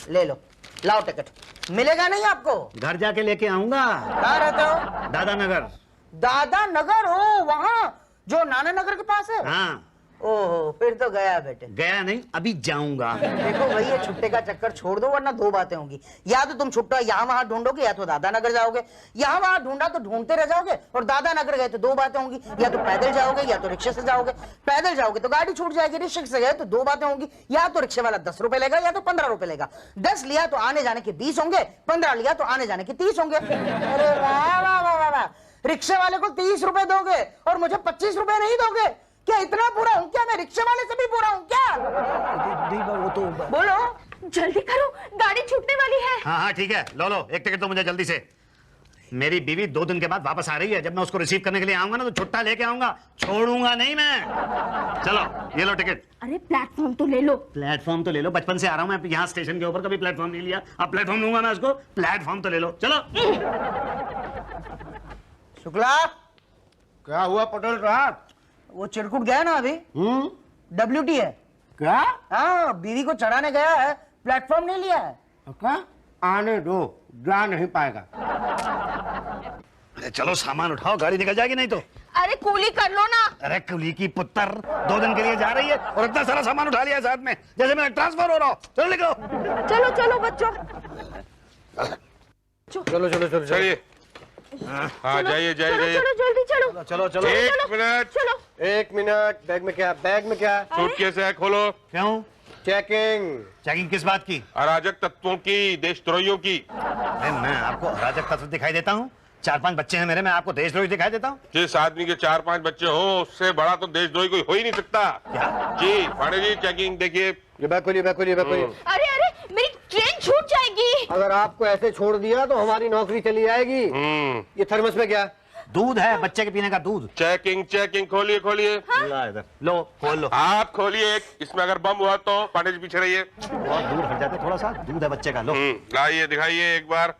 ले लो, लाओ टिकट। मिलेगा नहीं आपको? घर जाके लेके आऊंगा। कहाँ रहते हो? दादा नगर। दादा नगर हो, वहाँ जो नाना नगर के पास है? हाँ। ओहो फिर तो गया बेटे। गया नहीं, अभी जाऊंगा। देखो भाई ये छुट्टे का चक्कर छोड़ दो, वरना 2 बातें होंगी। या तो तुम छुट्टा यहाँ वहां ढूंढोगे, या तो दादा नगर जाओगे। यहाँ वहां ढूंढा तो ढूंढते रह जाओगे, और दादा नगर गए तो 2 बातें होंगी। या तो पैदल जाओगे या तो रिक्शे से जाओगे। पैदल जाओगे तो गाड़ी छूट जाएगी, रिक्शे से गए तो 2 बातें होंगी। या तो रिक्शे वाला 10 रुपए लेगा या तो 15 रुपए लेगा। 10 लिया तो आने जाने के 20 होंगे, 15 लिया तो आने जाने के 30 होंगे। अरे वाह वाह वाह वाह वाह, रिक्शे वाले को 30 रुपए दोगे और मुझे 25 रुपए नहीं दोगे? क्या इतना बुरा हूं क्या मैं? रिक्शे वाले से भी बुरा हूं क्या? वो तो बोलो जल्दी करो, गाड़ी छूटने वाली है। हाँ हाँ ठीक है, लो लो एक टिकट तो मुझे जल्दी से। मेरी बीवी 2 दिन के बाद वापस आ रही है। जब मैं उसको रिसीव करने के लिए आऊंगा ना तो छुट्टा लेके आऊंगा, छोड़ूंगा नहीं मैं। चलो ये लो टिकट। अरे प्लेटफॉर्म तो ले लो। प्लेटफॉर्म तो ले लो, बचपन से आ रहा हूं मैं यहाँ स्टेशन के ऊपर, कभी प्लेटफॉर्म नहीं लिया। अब प्लेटफॉर्म लूंगा मैं उसको। प्लेटफॉर्म तो ले लो, चलो। शुक्ला क्या हुआ पटेल साहब? वो चिरकुट गया ना अभी? WT है क्या? हाँ, बीवी को चढ़ाने गया है, प्लेटफॉर्म नहीं लिया है। क्या? आने दो, जा नहीं पाएगा। अरे चलो सामान उठाओ, गाड़ी निकल जाएगी नहीं तो। अरे कूली कर लो ना। अरे कुली की पुत्र 2 दिन के लिए जा रही है और इतना सारा सामान उठा लिया है साथ में, जैसे मैं ट्रांसफर हो रहा हूँ। चलो निकलो। चलो चलो बच्चों। चलो चलो चलो चलिए। हाँ जाइए जाइए चलो जाइए। चलो जल्दी चलो। चलो चलो। 1 मिनट। चलो 1 मिनट। बैग में क्या? बैग में क्या? सूटकेस है, खोलो। क्यों? चेकिंग। चेकिंग किस बात की? अराजक तत्वों की, देशद्रोहियों की। अरे मैं आपको अराजक तत्व दिखाई देता हूँ? 4-5 बच्चे हैं मेरे, मैं आपको देशद्रोही दिखाई देता हूँ? जिस आदमी के 4-5 बच्चे हो उससे बड़ा तो देशद्रोही कोई हो ही नहीं सकता। क्या? जी पांडे जी चेकिंग देखिए। ये बैग खोलिए, बैग खोलिए, बैग खोलिए। अरे अरे मेरी ट्रेन छूट जाएगी। अगर आपको ऐसे छोड़ दिया तो हमारी नौकरी चली जाएगी। ये थर्मस में क्या? दूध है, बच्चे के पीने का दूध। चेकिंग चेकिंग, खोलिए खोलिए। ला इधर, लो खोल लो। आप खोलिए, इसमें अगर बम हुआ तो पांडे जी पीछे रहिए। बहुत दूर हट जाते, थोड़ा सा दूध है बच्चे का, लो। लाइए दिखाइए एक बार।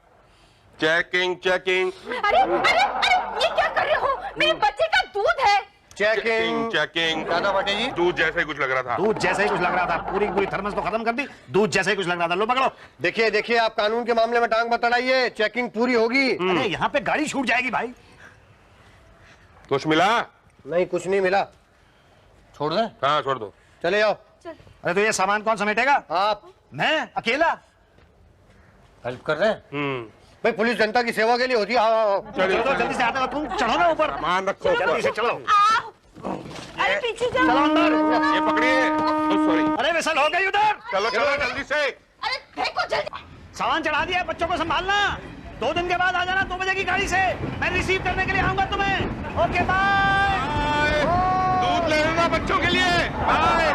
Checking checking. अरे अरे अरे ये क्या कर रहे हो? मेरे बच्चे का दूध है। Checking checking. क्या था बटे जी? दूध जैसे ही कुछ लग रहा था। दूध जैसे ही कुछ लग रहा था, पूरी पूरी थर्मस तो खत्म कर दी, दूध जैसे ही कुछ लग रहा था। लो पकड़ो। देखिए देखिए, आप कानून के मामले में टांग मत अड़ाइए, चेकिंग पूरी होगी। अरे यहाँ पे गाड़ी छूट जाएगी भाई। कुछ मिला? नहीं कुछ नहीं मिला। छोड़ दे? हाँ छोड़ दो। चले जाओ। अरे तो ये सामान कौन समेटेगा? आप। मैं अकेला? हेल्प कर रहे हैं भाई, पुलिस जनता की सेवा के लिए होती है। आओ चलो जल्दी से, आता तुम चढ़ो ना ऊपर। सामान रखो। जल्दी से चलो। अरे पीछे जाओ। चलो अंदर। ये पकड़िए। सॉरी। अरे विसल हो गई उधर। चलो चलो जल्दी से। अरे देखो जल्दी। सामान चढ़ा दिया, बच्चों को संभालना। 2 दिन के बाद आ जाना 2 बजे की गाड़ी से, मैं रिसीव करने के लिए आऊंगा तुम्हें। Okay bye. दूध ले लेना बच्चों के लिए। Bye.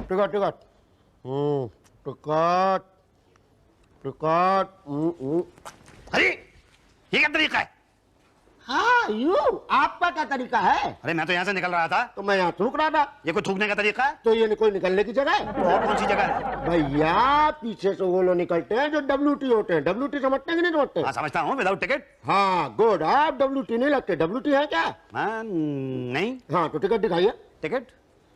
Ticket ticket ticket ticket. अरे ये क्या तरीका है? हाँ यू, आपका क्या तरीका है? अरे मैं तो यहाँ से निकल रहा था। तो मैं यहाँ थूक रहा था। ये कोई थूकने का तरीका है? तो ये कोई निकलने की जगह है? तो और कौन सी जगह है? भैया पीछे से वो लोग निकलते हैं जो WT होते हैं। WT समझते हैं कि नहीं समझते? हाँ समझता हूँ, विदाउट टिकट। हाँ गुड, आप WT नहीं लगते। WT है क्या? नहीं। हाँ तो टिकट दिखाइए। टिकट?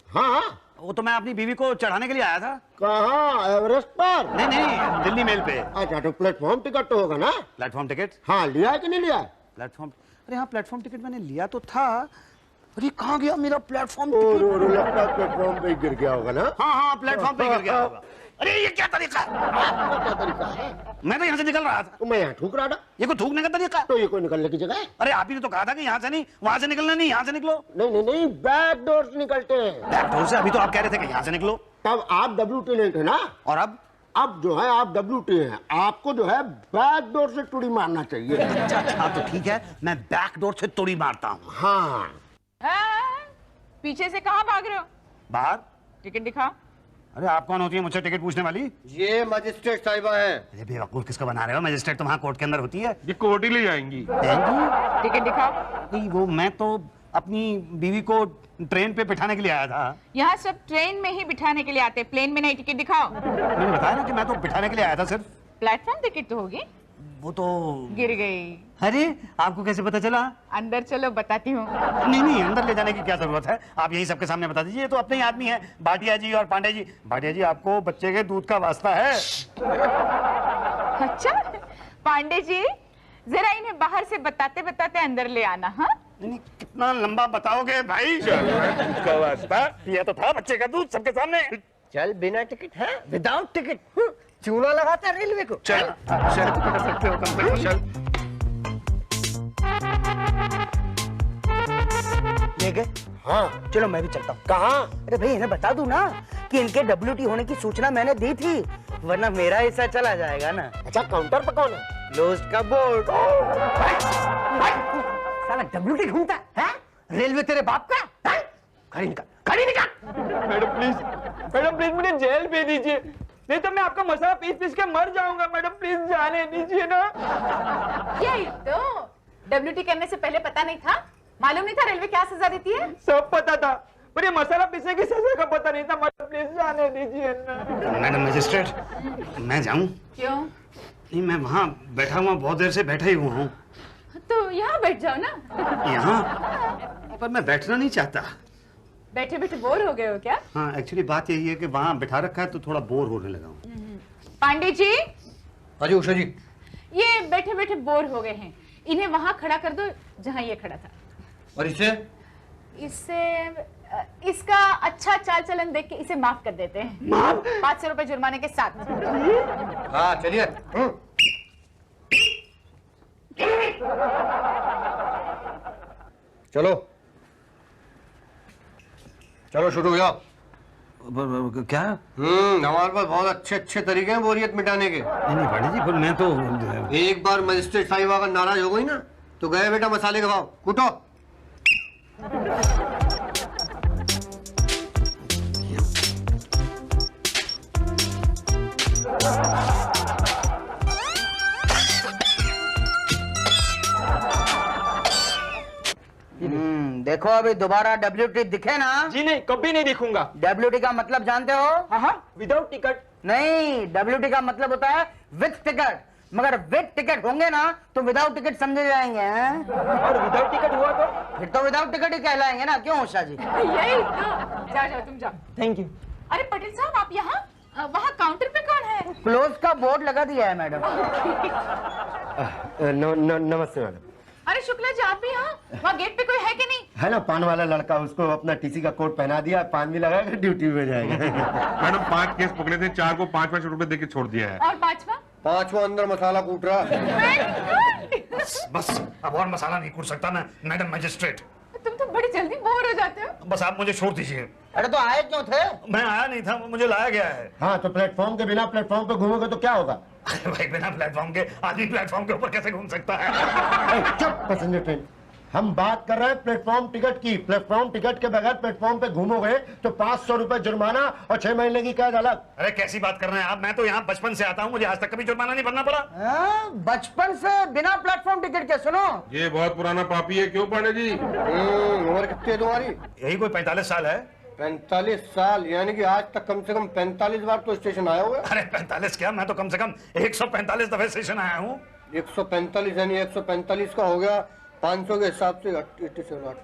हाँ वो तो मैं अपनी बीवी को चढ़ाने के लिए आया था। कहाँ, एवरेस्ट पर? नहीं, दिल्ली मेल पे। अच्छा तो प्लेटफॉर्म टिकट तो होगा ना? Platform ticket? हाँ, लिया है कि नहीं लिया है? प्लेटफॉर्म, अरे हाँ प्लेटफॉर्म टिकट मैंने लिया तो था। अरे कहाँ गया मेरा प्लेटफॉर्म टिकट? लगता है प्लेटफॉर्म पे गिर गया होगा ना? हाँ प्लेटफॉर्म पे गिर गया होगा। अरे ये क्या तरीका है? आपका क्या तरीका है? मैं तो यहाँ से निकल रहा था। तो मैं यहाँ थूक रहा था। ये कोई थूकने का तरीका? तो ये कोई निकलने की जगह है? अरे आप ही ने तो कहा था कि यहाँ से नहीं, वहाँ से निकलना नहीं, यहाँ से निकलो। नहीं, बैक डोर से निकलते हैं। बैक डोर से? अभी तो आप कह रहे थे कि यहाँ से निकलो। तब आप WT नहीं थे ना? और अब जो है आप WT हैं। आपको जो है बैक डोर से तुड़ी मारना चाहिए। अच्छा तो ठीक है, मैं बैक डोर से तुड़ी मारता हूँ। हाँ। पीछे से कहाँ भाग रहे हो? बाहर। टिकट दिखाओ। अरे आप कौन होती है मुझसे टिकट पूछने वाली? ये मजिस्ट्रेट साहिबा है। अरे बेवकूफ किसको बना रहे हो? मजिस्ट्रेट तो वहाँ कोर्ट के अंदर होती है। ये कोर्ट ही ले जाएंगी। टिकट दिखाओ। नहीं वो मैं तो अपनी बीवी को ट्रेन पे बिठाने के लिए आया था। यहाँ सब ट्रेन में ही बिठाने के लिए आते, प्लेन में नहीं। टिकट दिखाओ। मैंने बताया ना कि मैं तो बिठाने के लिए आया था सिर्फ। प्लेटफॉर्म टिकट तो होगी। वो तो गिर गई। अरे आपको कैसे पता चला? अंदर चलो बताती हूँ। नहीं अंदर ले जाने की क्या जरूरत है? आप यही सबके सामने बता दीजिए। ये तो अपने ही आदमी है, भाटिया जी और पांडे जी। भाटिया जी आपको बच्चे के दूध का वास्ता है। अच्छा पांडे जी, जरा इन्हें बाहर से बताते बताते अंदर ले आना। हाँ नहीं कितना लंबा बताओगे भाई? दूध का वास्ता ये तो था बच्चे का दूध सबके सामने। चल बिना टिकट है, विदाउट टिकट चूना लगाता रेलवे को। चल पकड़ सकते हो कम से कम। चल ले गए? हाँ चलो मैं भी चलता हूँ। कहाँ? अरे भाई इन्हें बता दूं ना कि इनके WT होने की सूचना मैंने दी थी, वरना मेरा हिस्सा चला जाएगा ना। अच्छा काउंटर पर कौन है? क्लोज्ड का बोर्ड। साला WT ढूंढता है? रेलवे तेरे बाप का? खड़ी निकाल। मैडम प्लीज मुझे जेल भेज दीजिए, नहीं तो मैं आपका मसाला पीस पीस के मर जाऊंगा। मैडम प्लीज जाने दीजिए ना। यही तो WT करने से पहले पता नहीं था? मालूम नहीं था रेलवे क्या सजा देती है? सब पता था, पर ये मसाला पीसने की सजा का पता नहीं था। मैडम प्लीज जाने दीजिए ना। मैडम मजिस्ट्रेट मैं जाऊं? क्यों? नहीं मैं वहाँ बैठा हुआ, बहुत देर से बैठा ही हुआ हूँ। तो यहाँ बैठ जाओ ना। यहाँ? पर मैं बैठना नहीं चाहता। बैठे बैठे बोर हो गए हो क्या? हाँ एक्चुअली बात यही है कि वहाँ बिठा रखा है तो थोड़ा बोर होने लगा हूँ। पांडे जी। हाँ जी उषा जी। ये बैठे बैठे बोर हो गए हैं, इन्हें वहां खड़ा कर दो जहां ये खड़ा था। और इससे इसका अच्छा चाल चलन देख के इसे माफ कर देते हैं। 500 रुपए जुर्माने के साथ। हाँ चलिए। चलो चलो शुरू हो जाओ। क्या? हमारे पास बहुत अच्छे अच्छे तरीके हैं बोरियत मिटाने के। नहीं पांडे जी, पर मैं तो एक बार मजिस्ट्रेट साहिबा अगर नाराज हो गई ना तो गए बेटा मसाले के भाव कूटो। देखो अभी दोबारा WT दिखे ना? जी नहीं, कभी नहीं दिखूंगा। WT का मतलब जानते हो? हाँ विदाउट टिकट। नहीं, WT का मतलब होता है विथ टिकट। मगर विथ टिकट होंगे ना तो विदाउट टिकट समझे जाएंगे हैं? और विदाउट टिकट हुआ तो? फिर तो विदाउट टिकट ही कहलाएंगे ना, क्यों उषा जी? यही तो। जाओ तुम जाओ। Thank you. अरे पटेल साहब आप यहाँ? वहाँ काउंटर पे कौन है? क्लोज का बोर्ड लगा दिया है मैडम। नमस्ते मैडम। अरे शुक्ला जी आप भी यहाँ? वहाँ गेट पे कोई है कि नहीं? है ना पान वाला लड़का, उसको अपना TC का कोट पहना दिया, पान भी लगाएगा, ड्यूटी में जाएगा। मैडम 5 केस पकड़े थे, 4 को 5-5 रुपए देके छोड़ दिया है। और पांचवा अंदर मसाला कूट रहा। बस अब और मसाला नहीं कूट सकता मैं, मैडम मजिस्ट्रेट। तुम तो बड़ी जल्दी बोर हो जाते हो। बस आप मुझे छोड़ दीजिए। अरे तो आए क्यों थे? मैं आया नहीं था, मुझे लाया गया है। हाँ तो प्लेटफॉर्म के बिना प्लेटफॉर्म पे घूमोगे तो क्या होगा? भाई बिना प्लेटफॉर्म के आदमी प्लेटफॉर्म के ऊपर कैसे घूम सकता है? चुप, पैसेंजर ट्रेन। हम बात कर रहे हैं प्लेटफॉर्म टिकट की। प्लेटफॉर्म टिकट के बगैर प्लेटफॉर्म पे घूमोगे तो 500 रुपए जुर्माना और 6 महीने की कैद अलग। अरे कैसी बात कर रहे हैं आप? मैं तो यहाँ बचपन से आता हूँ, मुझे आज तक कभी जुर्माना नहीं भरना पड़ा। बचपन से बिना प्लेटफॉर्म टिकट के? सुनो, ये बहुत पुराना पापी है, क्यों पांडे जी? उम्र कितनी है तुम्हारी? यही कोई 45 साल है। 45 साल, यानी कि आज तक कम से कम 45 बार तो स्टेशन आया होगा। अरे 45 क्या, मैं तो कम से कम 145 दफे स्टेशन आया हूँ। 145 यानी 145 का हो गया 500 के हिसाब से 77,000।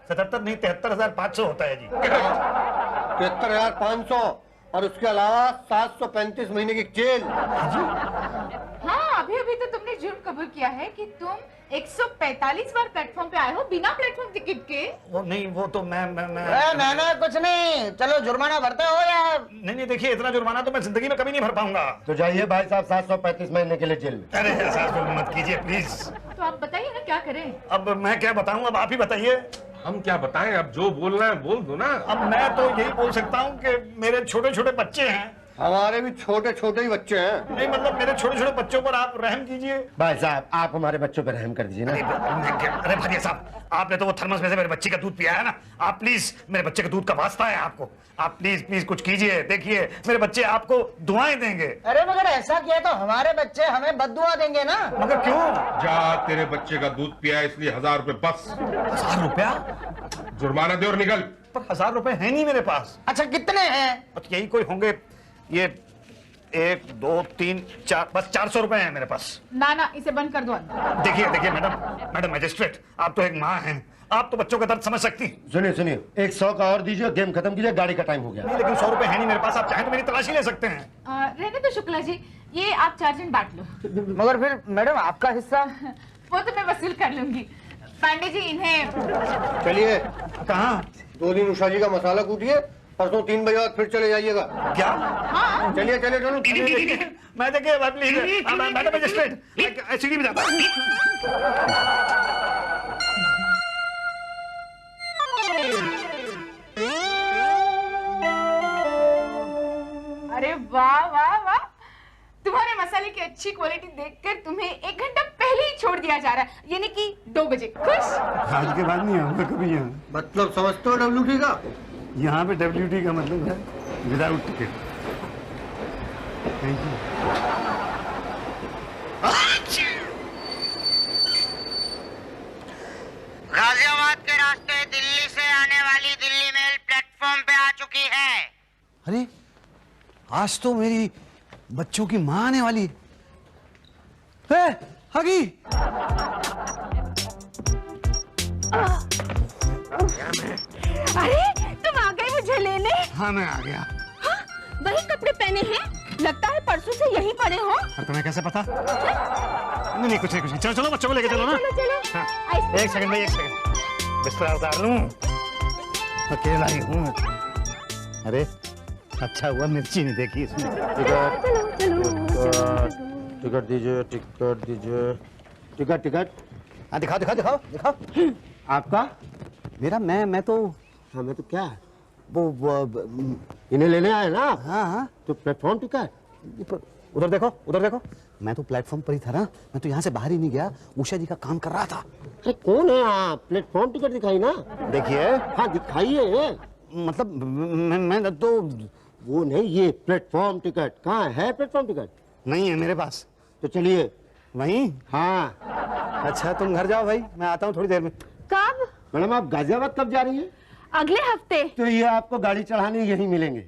77 नहीं, 73,500 होता है जी। 73,500 और उसके अलावा 735 महीने की जेल। हाँ, अभी अभी तो तुमने जुर्म कबूल किया है कि तुम 145 बार प्लेटफॉर्म पे आए हो बिना प्लेटफॉर्म टिकट के। वो नहीं, वो तो मैं मैंने कुछ नहीं, चलो जुर्माना भरते हो यार। नहीं, देखिए इतना जुर्माना तो मैं जिंदगी में कभी नहीं भर पाऊंगा। तो जाइए भाई साहब, 735 महीने के लिए जेल में। अरे ऐसा मत कीजिए प्लीज। तो आप बताइए ना क्या करें। अब मैं क्या बताऊं, अब आप ही बताइए। हम क्या बताएं, अब जो बोलना है बोल दो ना। अब मैं तो यही बोल सकता हूँ कि मेरे छोटे छोटे बच्चे हैं। हमारे भी छोटे छोटे ही बच्चे हैं। नहीं मतलब मेरे छोटे छोटे बच्चों पर आप रहम कीजिए। भाई साहब, आप हमारे बच्चों पर रहम कर दीजिए ना। अरे भाई साहब, आपने तो वो थर्मस में से मेरे बच्चे का दूध पिया है ना, आप प्लीज, मेरे बच्चे के दूध का वास्ता है आपको, आप प्लीज कुछ कीजिए। देखिए मेरे बच्चे आपको दुआएं देंगे। अरे मगर ऐसा किया तो हमारे बच्चे हमें बद्दुआ देंगे ना। मगर क्यों? जा, तेरे बच्चे का दूध पिया है इसलिए 1000 रुपए बस। 1000 रुपया जुर्माना दे और निकल। पर 1000 रुपए है नहीं मेरे पास। अच्छा कितने हैं? यही कोई होंगे, ये 1 2 3 4, बस 400 रुपए हैं मेरे पास। ना, इसे बंद कर दो अंदर। देखिए मैडम मजिस्ट्रेट, आप तो एक माँ हैं, आप तो बच्चों का दर्द समझ सकती। सुनिए 100 का और दीजिए, गेम खत्म कीजिए, गाड़ी का टाइम हो गया। नहीं लेकिन 100 रुपए है नहीं मेरे पास, आप चाहें तो मेरी तलाशी ले सकते हैं। रहने दो शुक्ला जी, ये आप चार्जन बांट लो। मगर फिर मैडम आपका हिस्सा? वो तो मैं वसूल कर लूंगी। पांडे जी इन्हें। चलिए। कहाँ? 2 दिन उषा जी का मसाला कूटिए, परसों 3 बजे बाद फिर चले जाइएगा। क्या? हाँ। चलिए चलो। मैं देखिए मैडम मजिस्ट्रेट, सीढ़ी में जाता हूँ। अरे वाह वाह वाह, तुम्हारे मसाले की अच्छी क्वालिटी देखकर तुम्हें 1 घंटा पहले ही छोड़ दिया जा रहा है, यानी कि 2 बजे। खुश? आज के बाद नहीं आऊंगा कभी यहाँ। मतलब समझते हो WT का? यहाँ पे WT का मतलब है without ticket. Thank you. Ghaziabad के रास्ते दिल्ली से आने वाली दिल्ली मेल प्लेटफॉर्म पे आ चुकी है। अरे आज तो मेरी बच्चों की माँ आने वाली है। हगी, अरे तुम आ गए मुझे लेने? हाँ मैं आ गया। हाँ, वही कपड़े पहने हैं, लगता है परसों से यहीं पड़े हो। और तुम्हें कैसे पता? नहीं कुछ नहीं, चलो बच्चों को लेके चलो ना। चलो। हाँ, एक सेकंड भाई, एक सेकंड, बिस्तर उतार लूं, अकेला ही हूँ। अरे अच्छा हुआ मिर्ची नहीं देखी इसमें। टिकट दीजिए, टिकट। हाँ दिखाओ। आपका? मेरा मैं तो हमें तो क्या है, वो इन्हें लेने आए ना। हाँ। तो प्लेटफॉर्म टिकट। उधर देखो, मैं तो प्लेटफॉर्म पर ही था ना, मैं तो यहाँ से बाहर ही नहीं गया, उषा जी का काम कर रहा था। अरे कौन है आप? प्लेटफॉर्म टिकट दिखाई ना। देखिए। हाँ दिखाइए। मतलब मैं तो वो नहीं, ये प्लेटफॉर्म टिकट कहाँ है? प्लेटफॉर्म टिकट नहीं है मेरे पास। तो चलिए। वहीं? हाँ। अच्छा तुम घर जाओ भाई, मैं आता हूँ थोड़ी देर में। कब? मैडम आप गाजियाबाद कब जा रही हैं? अगले हफ्ते। तो ये आपको गाड़ी चढ़ाने यहीं मिलेंगे।